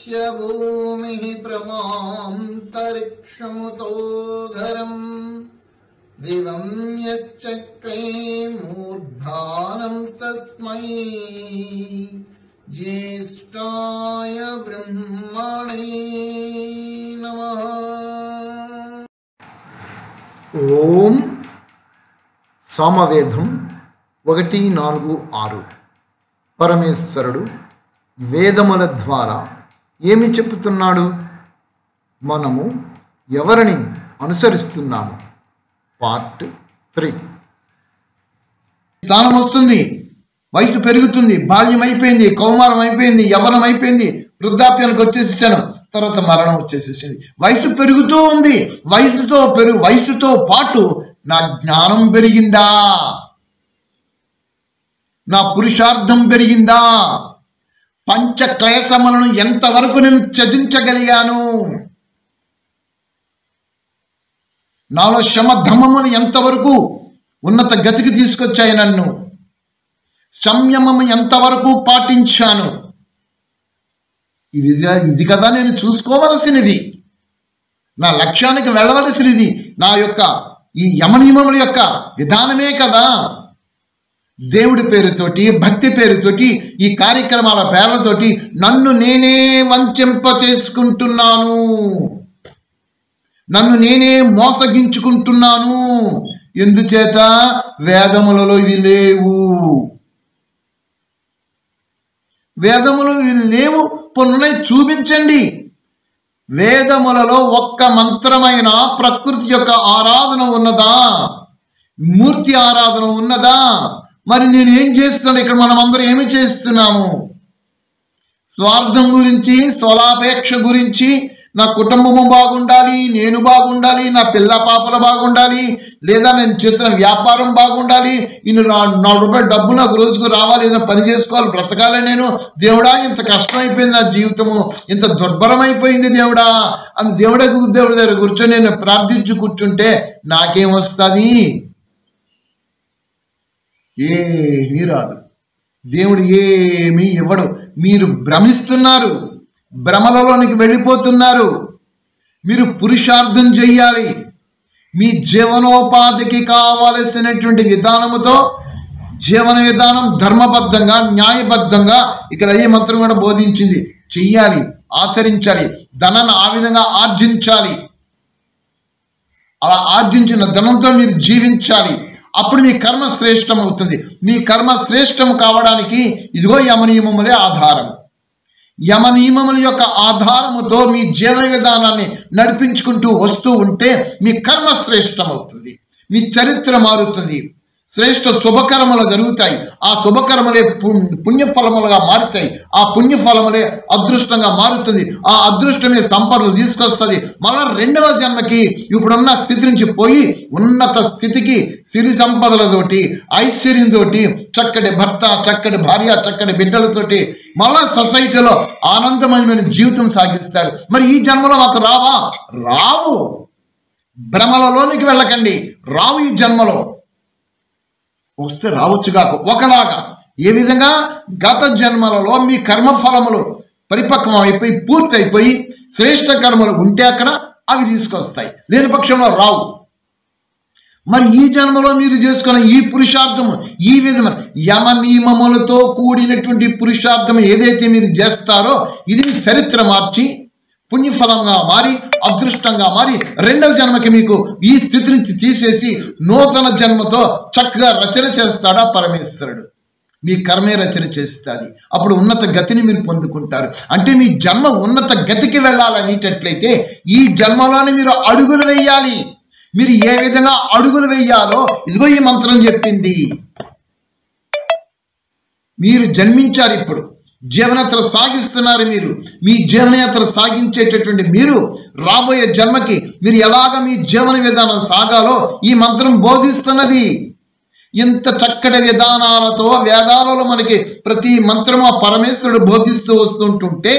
भूमिः प्रमान्तरिक्षमुतो घरम् दिवं यश्चक्रे मूर्धानं तस्मै ज्येष्ठाय ब्रह्मणे नमः। ఓం సామవేదం 1:4-6 పరమేశ్వరుడు వేదముల ద్వారా ఏమి చెప్తున్నాడు? మనము ఎవరిని అనుసరిస్తున్నాము? పార్ట్ 3. స్థానం వస్తుంది, వయసు పెరుగుతుంది, బాల్యం అయిపోయింది, కౌమారం అయిపోయింది, యవ్వనం అయిపోయింది, వృద్ధాప్యానికి వచ్చేసేసాను, తర్వాత మరణం వచ్చేసేసింది. వయసు పెరుగుతూ ఉంది. వయసుతో పాటు నా జ్ఞానం పెరిగిందా? నా పురుషార్థం పెరిగిందా? పంచక్లేశములను ఎంతవరకు నేను త్యజించగలిగాను? నాలో శమధమములు ఎంతవరకు ఉన్నత గతికి తీసుకొచ్చాయి? నన్ను సంయమము ఎంతవరకు పాటించాను? ఇది కదా నేను చూసుకోవలసినది, నా లక్ష్యానికి వెళ్ళవలసినది. నా యొక్క ఈ యమనియమముల యొక్క విధానమే కదా. దేవుడి పేరుతోటి, భక్తి పేరుతోటి, ఈ కార్యక్రమాల పేర్లతోటి నన్ను నేనే వంచింప చేసుకుంటున్నాను, నన్ను నేనే మోసగించుకుంటున్నాను. ఎందుచేత? వేదములలో ఇవి లేవు. వేదములు ఇవి లేవు, పొన్నునై చూపించండి. వేదములలో ఒక్క మంత్రమైన ప్రకృతి యొక్క ఆరాధన ఉన్నదా? మూర్తి ఆరాధన ఉన్నదా? మరి నేను ఏం చేస్తున్నాను? ఇక్కడ మనం అందరం ఏమి చేస్తున్నాము? స్వార్థం గురించి, స్వలాపేక్ష గురించి, నా కుటుంబము బాగుండాలి, నేను బాగుండాలి, నా పిల్ల పాపలు బాగుండాలి, లేదా నేను చేస్తున్న వ్యాపారం బాగుండాలి, ఇన్ని 4 రూపాయలు డబ్బు నాకు రోజుకు రావాలి, ఏదైనా పని చేసుకోవాలి, బ్రతకాలి. నేను దేవుడా ఇంత కష్టం అయిపోయింది, నా జీవితము ఇంత దుర్భరం అయిపోయింది దేవుడా అని దేవుడి దగ్గర కూర్చొని నేను ప్రార్థించి కూర్చుంటే నాకేం వస్తుంది? ఏమీ రాదు. దేవుడు ఏమీ ఇవ్వడు. మీరు భ్రమిస్తున్నారు, భ్రమలలోనికి వెళ్ళిపోతున్నారు. మీరు పురుషార్థం చెయ్యాలి. మీ జీవనోపాధికి కావలసినటువంటి విధానముతో, జీవన విధానం ధర్మబద్ధంగా, న్యాయబద్ధంగా ఇక్కడ ఏ మంత్రం కూడా బోధించింది. చెయ్యాలి, ఆచరించాలి, ధనాన్ని ఆ విధంగా ఆర్జించాలి. అలా ఆర్జించిన ధనంతో మీరు జీవించాలి. అప్పుడు మీ కర్మ శ్రేష్టం అవుతుంది. మీ కర్మ శ్రేష్టం కావడానికి ఇదిగో యమనియమములే ఆధారం. యమనియమముల యొక్క ఆధారముతో మీ జీవన విధానాన్ని నడిపించుకుంటూ వస్తూ ఉంటే మీ కర్మ శ్రేష్టం అవుతుంది, మీ చరిత్ర మారుతుంది, శ్రేష్ఠ శుభకర్మలు జరుగుతాయి. ఆ శుభకర్మలే పుణ్యఫలములుగా మారుతాయి. ఆ పుణ్యఫలములే అదృష్టంగా మారుతుంది. ఆ అదృష్టమే సంపదలు తీసుకొస్తుంది. మళ్ళా 2వ జన్మకి ఇప్పుడున్న స్థితి నుంచి పోయి ఉన్నత స్థితికి సిరి సంపదలతోటి, ఐశ్వర్యంతో, చక్కటి భర్త, చక్కటి భార్య, చక్కటి బిడ్డలతోటి మళ్ళా సొసైటీలో ఆనందమయమైన జీవితం సాగిస్తారు. మరి ఈ జన్మలో మాకు రావా? రావు. భ్రమలలోనికి వెళ్ళకండి. రావు. ఈ జన్మలో వస్తే రావచ్చుగాక ఒకలాగా. ఏ విధంగా? గత జన్మలలో మీ కర్మఫలములు పరిపక్వం అయిపోయి పూర్తయిపోయి శ్రేష్ఠ కర్మలు ఉంటే అక్కడ అవి తీసుకొస్తాయి, లేని పక్షంలో రావు. మరి ఈ జన్మలో మీరు చేసుకున్న ఈ పురుషార్థము, ఈ విధమైన యమ నియమములతో కూడినటువంటి పురుషార్థం ఏదైతే మీరు చేస్తారో ఇది మీ చరిత్ర మార్చి పుణ్యఫలంగా మారి అదృష్టంగా మారి 2వ జన్మకి మీకు ఈ స్థితి నుంచి తీసేసి నూతన జన్మతో చక్కగా రచన చేస్తాడా పరమేశ్వరుడు. మీ కర్మే రచన చేస్తుంది. అప్పుడు ఉన్నత గతిని మీరు పొందుకుంటారు. అంటే మీ జన్మ ఉన్నత గతికి వెళ్ళాలనేటట్లయితే ఈ జన్మలోనే మీరు అడుగులు వేయాలి. మీరు ఏ విధంగా అడుగులు వేయాలో ఇదిగో ఈ మంత్రం చెప్పింది. మీరు జన్మించారు, ఇప్పుడు జీవనయాత్ర సాగిస్తున్నారు. మీరు మీ జీవనయాత్ర సాగించేటటువంటి మీరు రాబోయే జన్మకి మీరు ఎలాగ మీ జీవన విధానం సాగాలో ఈ మంత్రం బోధిస్తున్నది. ఇంత చక్కటి విధానాలతో వేదాలలో మనకి ప్రతి మంత్రము ఆ పరమేశ్వరుడు బోధిస్తూ వస్తుంటుంటే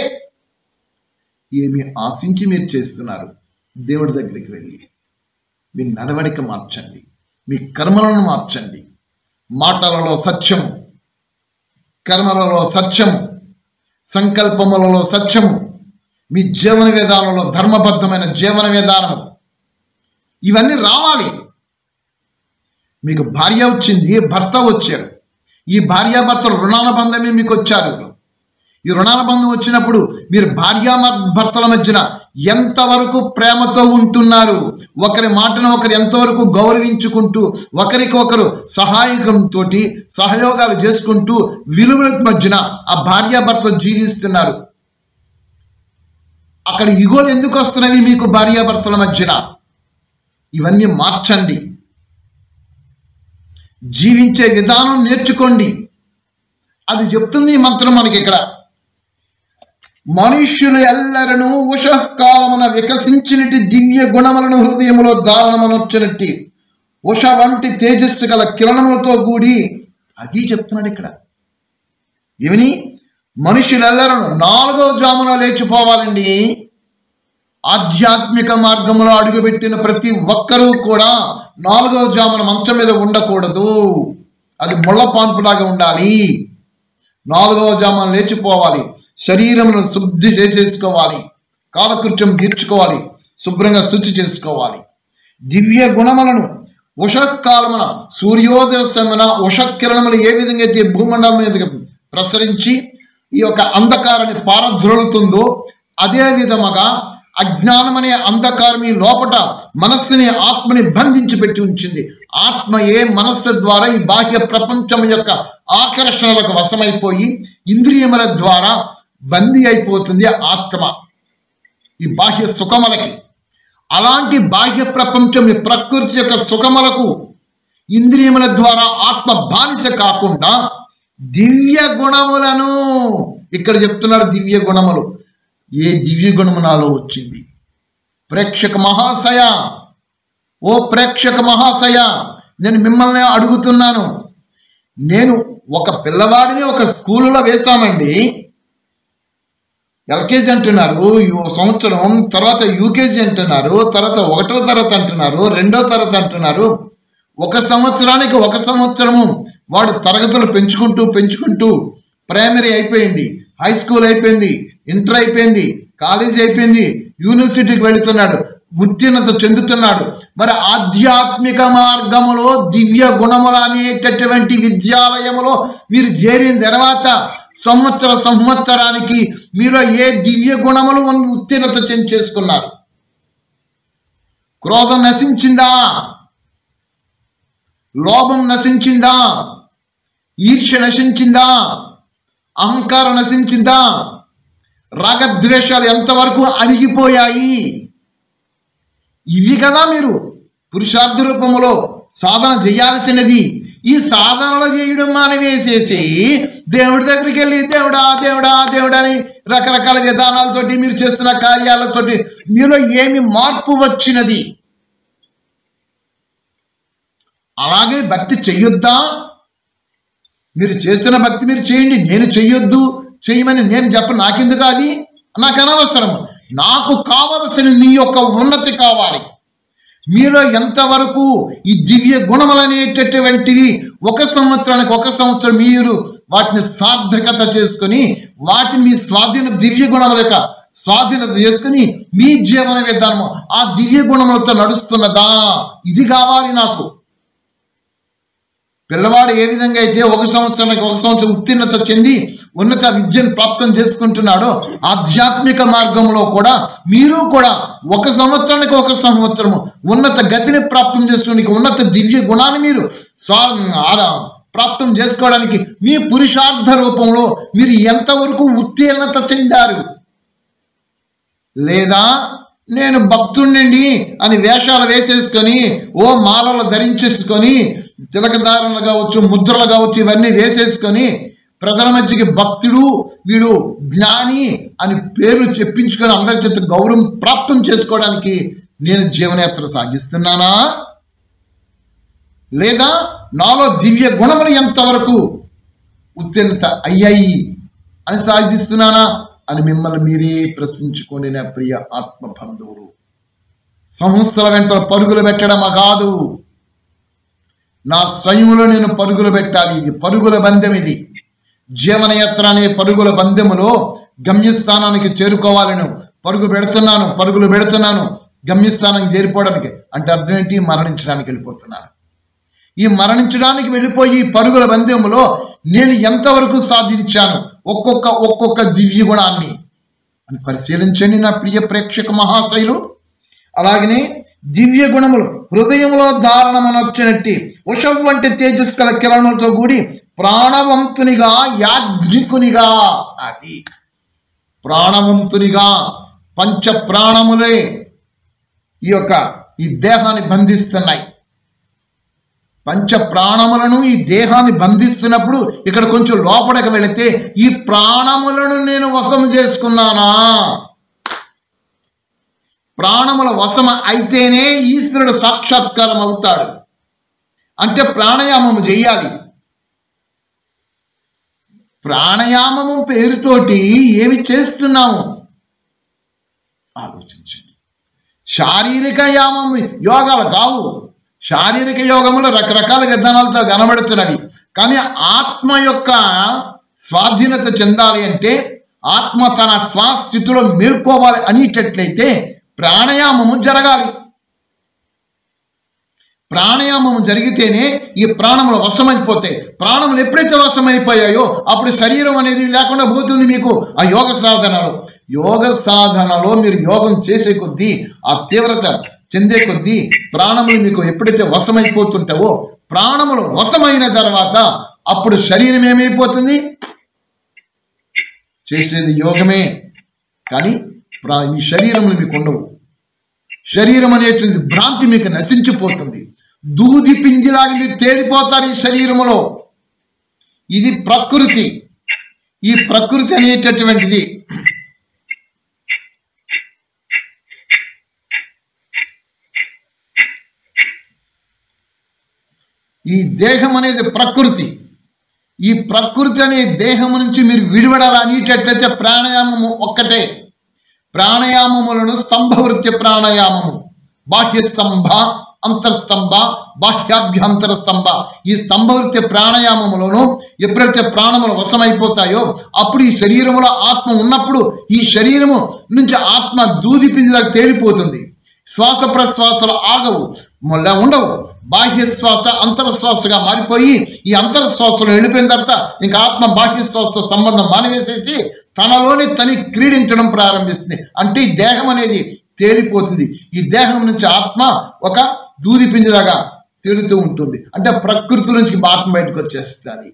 ఏమి ఆశించి మీరు చేస్తున్నారు? దేవుడి దగ్గరికి వెళ్ళి మీ నడవడిక మార్చండి, మీ కర్మలను మార్చండి. మాటలలో సత్యము, కర్మలలో సత్యము, సంకల్పములలో సత్యము, మీ జీవన విధానంలో ధర్మబద్ధమైన జీవన విధానం ఇవన్నీ రావాలి. మీకు భార్య వచ్చింది, భర్త వచ్చారు. ఈ భార్యాభర్తలు రుణానుబంధమే మీకు వచ్చారు. ఈ రుణానుబంధం వచ్చినప్పుడు మీరు భార్యాభర్తల మధ్యన ఎంతవరకు ప్రేమతో ఉంటున్నారు, ఒకరి మాటను ఒకరు ఎంతవరకు గౌరవించుకుంటూ, ఒకరికొకరు సహాయకంతో సహయోగాలు చేసుకుంటూ విలువల మధ్యన ఆ భార్యాభర్తలు జీవిస్తున్నారు. అక్కడ ఇగోలు ఎందుకు వస్తున్నవి మీకు భార్యాభర్తల మధ్యన? ఇవన్నీ మార్చండి. జీవించే విధానం నేర్చుకోండి. అది చెప్తుంది ఈ మంత్రం మనకి ఇక్కడ. మనుష్యులు ఎల్లరను ఉషకాలమున వికసించినటి దివ్య గుణములను హృదయములో ధారణమనొచ్చినట్టి ఉష వంటి తేజస్సు గల కిరణములతో కూడి, అది చెప్తున్నాడు ఇక్కడ. ఏమని? మనుషులెల్లరను 4వ జామున లేచిపోవాలండి. ఆధ్యాత్మిక మార్గంలో అడుగుపెట్టిన ప్రతి ఒక్కరూ కూడా 4వ జామున మంచం మీద ఉండకూడదు. అది ముళ్ళ పాన్పులాగా ఉండాలి. 4వ జామున లేచిపోవాలి. శరీరమును శుద్ధి చేసేసుకోవాలి. కాలకృత్యం తీర్చుకోవాలి. శుభ్రంగా శుచి చేసుకోవాలి. దివ్య గుణములను ఉషకాలమున సూర్యోదయ సమయన ఉషకిరణములు ఏ విధంగా అయితే భూమండలం మీద ప్రసరించి ఈ యొక్క అంధకారాన్ని పారద్రోలుతుందో, అదే విధముగా అజ్ఞానం అనే అంధకారం ఈ లోపట మనస్సుని ఆత్మని బంధించి పెట్టి ఉంచింది. ఆత్మయే మనస్సు ద్వారా ఈ బాహ్య ప్రపంచం యొక్క ఆకర్షణలకు వశమైపోయి ఇంద్రియముల ద్వారా బందీ అయిపోతుంది ఆత్మ ఈ బాహ్య సుఖములకి. అలాంటి బాహ్య ప్రపంచం ఈ ప్రకృతి యొక్క సుఖములకు ఇంద్రియముల ద్వారా ఆత్మ బానిస కాకుండా దివ్య గుణములను ఇక్కడ చెప్తున్నాడు. దివ్య గుణములు. ఏ దివ్య గుణము నాలో వచ్చింది? ప్రేక్షక మహాశయ, ఓ ప్రేక్షక మహాశయ, నేను మిమ్మల్ని అడుగుతున్నాను. నేను ఒక పిల్లవాడిని ఒక స్కూల్లో వేశామండి. ఎల్కేజీ అంటున్నారు, సంవత్సరం తర్వాత యూకేజీ అంటున్నారు, తర్వాత 1వ తరగతి అంటున్నారు, 2వ తరగతి అంటున్నారు. ఒక సంవత్సరానికి ఒక సంవత్సరము వాడు తరగతులు పెంచుకుంటూ ప్రైమరీ అయిపోయింది, హై స్కూల్ అయిపోయింది, ఇంటర్ అయిపోయింది, కాలేజీ అయిపోయింది, యూనివర్సిటీకి వెళుతున్నాడు, ఉత్తీర్ణత చెందుతున్నాడు. మరి ఆధ్యాత్మిక మార్గములో దివ్య గుణములు అనేటటువంటి విద్యాలయములో మీరు చేరిన తర్వాత సంవత్సరానికి మీరు ఏ దివ్య గుణములు ఉత్తీర్ణత చేసుకున్నారు? క్రోధం నశించిందా? లోభం నశించిందా? ఈర్ష్య నశించిందా? అహంకారం నశించిందా? రాగద్వేషాలు ఎంతవరకు అణిగిపోయాయి? ఇవి కదా మీరు పురుషార్థ రూపంలో సాధన చేయాల్సినది. ఈ సాధనలు చేయడం మానవేసేసి దేవుడి దగ్గరికి వెళ్ళి దేవుడా దేవుడా దేవుడా అని రకరకాల విధానాలతోటి మీరు చేస్తున్న కార్యాలతోటి మీలో ఏమి మార్పు వచ్చినది? అలాగే భక్తి చెయ్యొద్దా? మీరు చేస్తున్న భక్తి మీరు చేయండి, నేను చెయ్యొద్దు చేయమని నేను చెప్పను. నాకెందుకు? అది నాకు అనవసరం. నాకు కావలసిన మీ యొక్క ఉన్నతి కావాలి. మీలో ఎంతవరకు ఈ దివ్య గుణములు అనేటటువంటివి ఒక సంవత్సరం మీరు వాటిని సార్థకత చేసుకొని వాటిని మీ స్వాధీన దివ్య గుణముల యొక్క స్వాధీనత చేసుకుని మీ జీవన విధానము ఆ దివ్య గుణములతో నడుస్తున్నదా? ఇది కావాలి నాకు. పిల్లవాడు ఏ విధంగా అయితే ఒక సంవత్సరం ఉత్తీర్ణత చెంది ఉన్నత విద్యను ప్రాప్తం చేసుకుంటున్నాడో ఆధ్యాత్మిక మార్గంలో కూడా మీరు కూడా ఒక సంవత్సరము ఉన్నత గతిని ప్రాప్తం చేసుకోవడానికి ఉన్నత దివ్య గుణాన్ని మీరు ప్రాప్తం చేసుకోవడానికి మీ పురుషార్థ రూపంలో మీరు ఎంతవరకు ఉత్తీర్ణత చెందారు? లేదా నేను భక్తుడినండి అని వేషాలు వేసేసుకొని ఓ మాలలు ధరించేసుకొని తిలకధారణలు కావచ్చు, ముద్రలు కావచ్చు, ఇవన్నీ వేసేసుకొని ప్రజల మధ్యకి భక్తుడు వీడు జ్ఞాని అని పేర్లు చెప్పించుకొని అందరి చేత గౌరవం ప్రాప్తం చేసుకోవడానికి నేను జీవనయాత్ర సాగిస్తున్నానా? లేదా నాలో దివ్య గుణములు ఎంతవరకు ఉత్తీర్ణత అయ్యాయి అని సాధిస్తున్నానా అని మిమ్మల్ని మీరే ప్రశ్నించుకోండి. నా ప్రియ ఆత్మ బంధువులు, సంస్థల వెంట పరుగులు పెట్టడమా కాదు, నా స్వయంలో నేను పరుగులు పెట్టాలి. ఇది పరుగుల బంధం. ఇది జీవనయాత్ర అనే పరుగుల బంధములో గమ్యస్థానానికి చేరుకోవాలను పరుగులు పెడుతున్నాను గమ్యస్థానానికి చేరిపోవడానికి. అంటే అర్థం ఏంటి? మరణించడానికి వెళ్ళిపోతున్నాను. ఈ మరణించడానికి వెళ్ళిపోయి పరుగుల పందెంలో నేను ఎంతవరకు సాధించాను ఒక్కొక్క దివ్య గుణాన్ని అని పరిశీలించండి నా ప్రియ ప్రేక్షక మహాశైలు. అలాగనే దివ్య గుణములు హృదయంలో ధారణమనొచ్చినట్టి ఉషం వంటి తేజస్కల కిరణంతో కూడి ప్రాణవంతునిగా యాజ్ఞికునిగా, అది ప్రాణవంతునిగా పంచ ప్రాణములే ఈ దేహాన్ని బంధిస్తున్నాయి. పంచ ప్రాణములను ఈ దేహాన్ని బంధిస్తున్నప్పుడు ఇక్కడ కొంచెం లోపలికి వెళితే ఈ ప్రాణములను నేను వశం చేసుకున్నానా? ప్రాణముల వశం అయితేనే ఈశ్వరుడు సాక్షాత్కారం అవుతాడు. అంటే ప్రాణాయామము చేయాలి. ప్రాణాయామము పేరుతోటి ఏమి చేస్తున్నాము ఆలోచించండి. శారీరక యామం యోగాలు కావు. శారీరక యోగములు రకరకాల విధానాలతో కనబడుతున్నవి. కానీ ఆత్మ యొక్క స్వాధీనత చెందాలి అంటే, ఆత్మ తన స్వస్థితిలో మేల్కోవాలి అనేటట్లయితే ప్రాణాయామము జరగాలి. ప్రాణాయామము జరిగితేనే ఈ ప్రాణములు వశమైపోతాయి. ప్రాణములు ఎప్పుడైతే వశమైపోయాయో అప్పుడు శరీరం అనేది లేకుండా పోతుంది. మీకు ఆ యోగ సాధనలో మీరు యోగం చేసే కొద్దీ, ఆ తీవ్రత చెందే కొద్దీ ప్రాణములు మీకు ఎప్పుడైతే వశమైపోతుంటావో, ప్రాణములు వశమైన తర్వాత అప్పుడు శరీరం ఏమైపోతుంది? చేసేది యోగమే, కానీ మీ శరీరములు మీకు ఉండవు. శరీరం అనేటువంటి భ్రాంతి మీకు నశించిపోతుంది. దూది పింజిలాగా మీరు తేలిపోతారు ఈ శరీరములో. ఇది ప్రకృతి. ఈ ప్రకృతి అనేటటువంటిది ఈ దేహం అనేది ప్రకృతి. ఈ ప్రకృతి అనే దేహం నుంచి మీరు విడివడాలనేటట్లయితే ప్రాణాయామము ఒక్కటే. ప్రాణాయామములను స్తంభవృత్తి ప్రాణాయామము, బాహ్యస్తంభ, అంతర్స్తంభ, బాహ్యాభ్యంతర స్తంభ, ఈ స్తంభవృత్తి ప్రాణాయామములను ఎప్పుడైతే ప్రాణములు వశమైపోతాయో అప్పుడు ఈ శరీరములో ఆత్మ ఉన్నప్పుడు ఈ శరీరము నుంచి ఆత్మ దూది పింజలకు తేలిపోతుంది. శ్వాస ప్రశ్వాసలు ఆగవు, మళ్ళీ ఉండవు. బాహ్య శ్వాస అంతరశ్వాసగా మారిపోయి ఈ అంతరశ్వాసలు వెళ్ళిపోయిన తర్వాత ఇంకా ఆత్మ బాహ్య శ్వాసతో సంబంధం మానివేసేసి తనలోని తని క్రీడించడం ప్రారంభిస్తుంది. అంటే ఈ దేహం అనేది తేలిపోతుంది. ఈ దేహం నుంచి ఆత్మ ఒక దూది పింజలాగా తేలుతూ ఉంటుంది. అంటే ప్రకృతి నుంచి ఆత్మ బయటకు వచ్చేస్తుంది.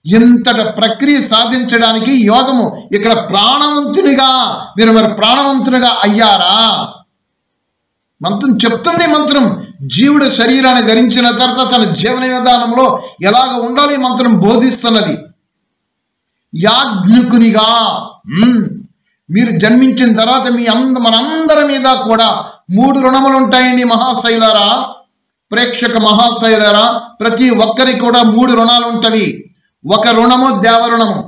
ఇంతటి ప్రక్రియ సాధించడానికి యోగము ఇక్కడ ప్రాణవంతునిగా మీరు మరి ప్రాణవంతునిగా అయ్యారా? మంత్రం చెప్తుంది. మంత్రం జీవుడు శరీరాన్ని ధరించిన తర్వాత తన జీవన విధానంలో ఎలాగ ఉండాలి మంత్రం బోధిస్తున్నది. యాజ్ఞికునిగా మీరు జన్మించిన తర్వాత మనందరి మీద కూడా 3 రుణములు ఉంటాయండి మహాశైలారా, ప్రేక్షక మహాశైలారా. ప్రతి ఒక్కరికి కూడా 3 రుణాలు ఉంటవి. ఒక రుణము దేవరుణము,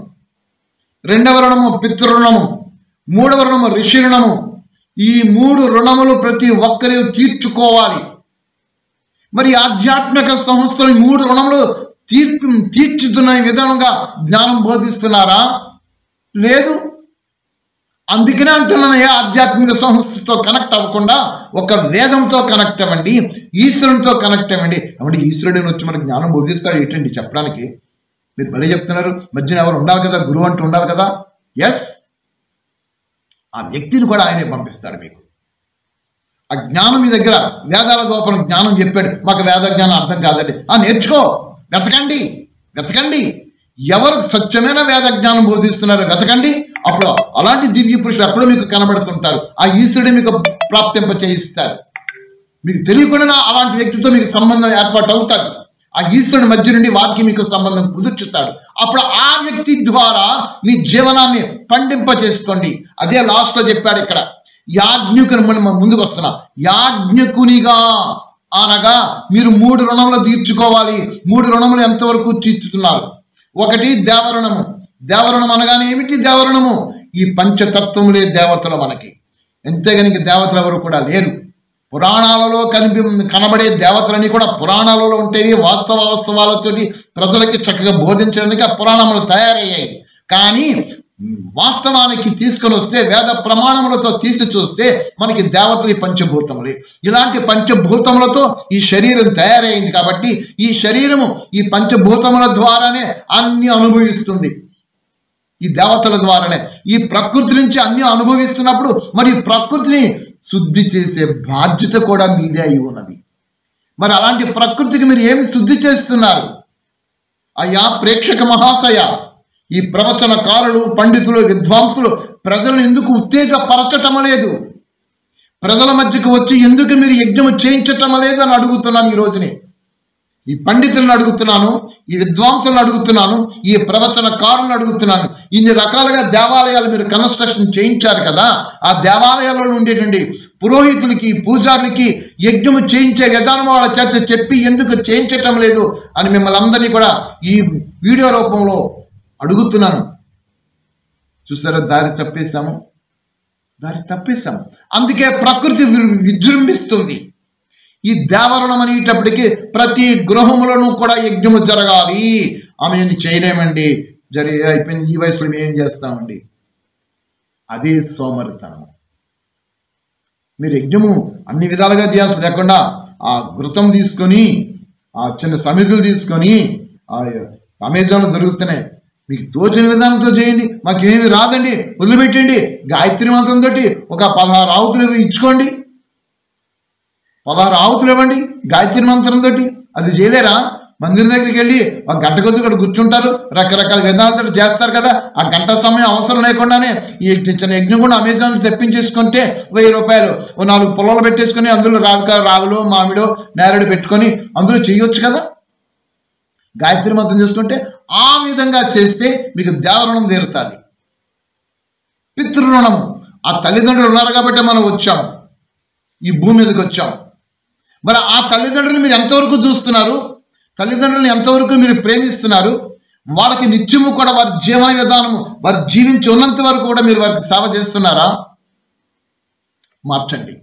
2వ రుణము పితృరుణము, 3వ రుణము ఋషి రుణము. ఈ 3 రుణములు ప్రతి ఒక్కరి తీర్చుకోవాలి. మరి ఆధ్యాత్మిక సంస్థలు 3 రుణములు తీర్చుతున్న విధానంగా జ్ఞానం బోధిస్తున్నారా? లేదు. అందుకనే అంటున్నాను, ఏ ఆధ్యాత్మిక సంస్థతో కనెక్ట్ అవ్వకుండా ఒక వేదంతో కనెక్ట్ అవ్వండి, ఈశ్వరునితో కనెక్ట్ అవ్వండి. కాబట్టి ఈశ్వరుడిని వచ్చి మనకు జ్ఞానం బోధిస్తాడు ఏంటండి చెప్పడానికి? మీరు భలే చెప్తున్నారు. మధ్యన ఎవరు ఉండాలి కదా, గురువు అంటూ ఉండాలి కదా. ఎస్, ఆ వ్యక్తిని కూడా ఆయనే పంపిస్తాడు మీకు. ఆ జ్ఞానం మీ దగ్గర వేదాల దోపన జ్ఞానం చెప్పాడు, మాకు వేద జ్ఞానం అర్థం కాదండి. నేర్చుకో, వెతకండి. ఎవరు సత్యమైన వేద జ్ఞానం బోధిస్తున్నారో వెతకండి. అప్పుడు అలాంటి దివ్య పురుషులు అప్పుడు మీకు కనబడుతుంటారు. ఆ ఈశ్వరుడు మీకు ప్రాప్తింప చేయిస్తారు. మీకు తెలియకుండా అలాంటి వ్యక్తితో మీకు సంబంధం ఏర్పాటు అవుతుంది. ఆ ఈశ్వరుడి మధ్య నుండి వారికి మీకు సంబంధం కుదుర్చుతాడు. అప్పుడు ఆ వ్యక్తి ద్వారా మీ జీవనాన్ని పండింప చేసుకోండి. అదే లాస్ట్లో చెప్పాడు ఇక్కడ. యాజ్ఞకుని ముందుకు వస్తున్నా. యాజ్ఞకునిగా అనగా మీరు 3 రుణములు తీర్చుకోవాలి. 3 రుణములు ఎంతవరకు తీర్చుతున్నారు? ఒకటి దేవరుణము. దేవరుణం అనగానే ఏమిటి? దేవరుణము ఈ పంచతత్వములే దేవతలు మనకి. ఎంతేగానికి దేవతలు ఎవరు కూడా లేరు. పురాణాలలో కనబడే దేవతలని కూడా పురాణాలలో ఉంటేవి. వాస్తవాలతో ప్రజలకి చక్కగా బోధించడానికి ఆ పురాణములు తయారయ్యాయి. కానీ వాస్తవానికి తీసుకొని వస్తే, వేద ప్రమాణములతో తీసి చూస్తే మనకి దేవతలు ఈ పంచభూతములే. ఇలాంటి పంచభూతములతో ఈ శరీరం తయారైంది కాబట్టి ఈ శరీరము ఈ పంచభూతముల ద్వారానే అన్ని అనుభవిస్తుంది. ఈ దేవతల ద్వారానే ఈ ప్రకృతి నుంచి అన్ని అనుభవిస్తున్నప్పుడు మరి ప్రకృతిని శుద్ధి చేసే బాధ్యత కూడా మీదే అయి ఉన్నది. మరి అలాంటి ప్రకృతికి మీరు ఏమి శుద్ధి చేస్తున్నారు? అయ్యా ప్రేక్షక మహాశయ, ఈ ప్రవచనకారులు, పండితులు, విద్వాంసులు ప్రజలను ఎందుకు ఉత్తేజపరచటం లేదు? ప్రజల మధ్యకు వచ్చి ఎందుకు మీరు యజ్ఞము చేయించటం లేదు అని అడుగుతున్నాను. ఈ రోజుని ఈ పండితులను అడుగుతున్నాను, ఈ విద్వాంసులను అడుగుతున్నాను, ఈ ప్రవచనకారులను అడుగుతున్నాను. ఇన్ని రకాలుగా దేవాలయాలు మీరు కన్స్ట్రక్షన్ చేయించారు కదా, ఆ దేవాలయాలలో ఉండేటువంటి పురోహితులకి, పూజారులకి యజ్ఞము చేయించే విధానం వాళ్ళ చేత చెప్పి ఎందుకు చేయించటం లేదు అని మిమ్మల్ని అందరినీ కూడా ఈ వీడియో రూపంలో అడుగుతున్నాను. చూసారా, దారి తప్పేశాము. అందుకే ప్రకృతి విజృంభిస్తుంది. ఈ దేవరణం అనేటప్పటికీ ప్రతి గృహములను కూడా యజ్ఞము జరగాలి. ఆమె చేయలేమండి, అయిపోయింది, ఈ వయసులో మేము ఏం చేస్తామండి? అదే సోమరితనము. మీరు యజ్ఞము అన్ని విధాలుగా చేయాల్సి లేకుండా ఆ ఘృతం తీసుకొని, ఆ చిన్న సమితులు తీసుకొని, ఆ అమెజాన్లో దొరుకుతున్నాయి, మీకు తోచిన విధానంతో చేయండి. మాకేమి రాదండి, వదిలిపెట్టండి. గాయత్రి మంత్రంతో ఒక 16 ఆవుతులు ఇచ్చుకోండి, 16 ఆవుతులు ఇవ్వండి గాయత్రి మంత్రంతో. అది చేయలేరా? మందిరం దగ్గరికి వెళ్ళి ఒక గంట కొద్ది ఇక్కడ కూర్చుంటారు, రకరకాల విధానాలతో చేస్తారు కదా. ఆ గంట సమయం అవసరం లేకుండానే ఈ చిన్న యజ్ఞం కూడా అమెజాన్ నుంచి తెప్పించేసుకుంటే 1000 రూపాయలు, 4 పొలాలు పెట్టేసుకొని అందులో రాగులో, మామిడో, నేరేడు పెట్టుకొని అందులో చేయొచ్చు కదా. గాయత్రి మంత్రం చేసుకుంటే ఆ విధంగా చేస్తే మీకు దేవరుణం తీరుతుంది. పితృరుణము, ఆ తల్లిదండ్రులు ఉన్నారు కాబట్టి మనం వచ్చాం, ఈ భూమి మీదకి వచ్చాం. మరి ఆ తల్లిదండ్రులు మీరు ఎంతవరకు చూస్తున్నారు? తల్లిదండ్రులను ఎంతవరకు మీరు ప్రేమిస్తున్నారు? వాళ్ళకి నిత్యము కూడా వారి జీవన విధానము, వారు జీవించి ఉన్నంత వరకు కూడా మీరు వారికి సేవ చేస్తున్నారా? మార్చండి.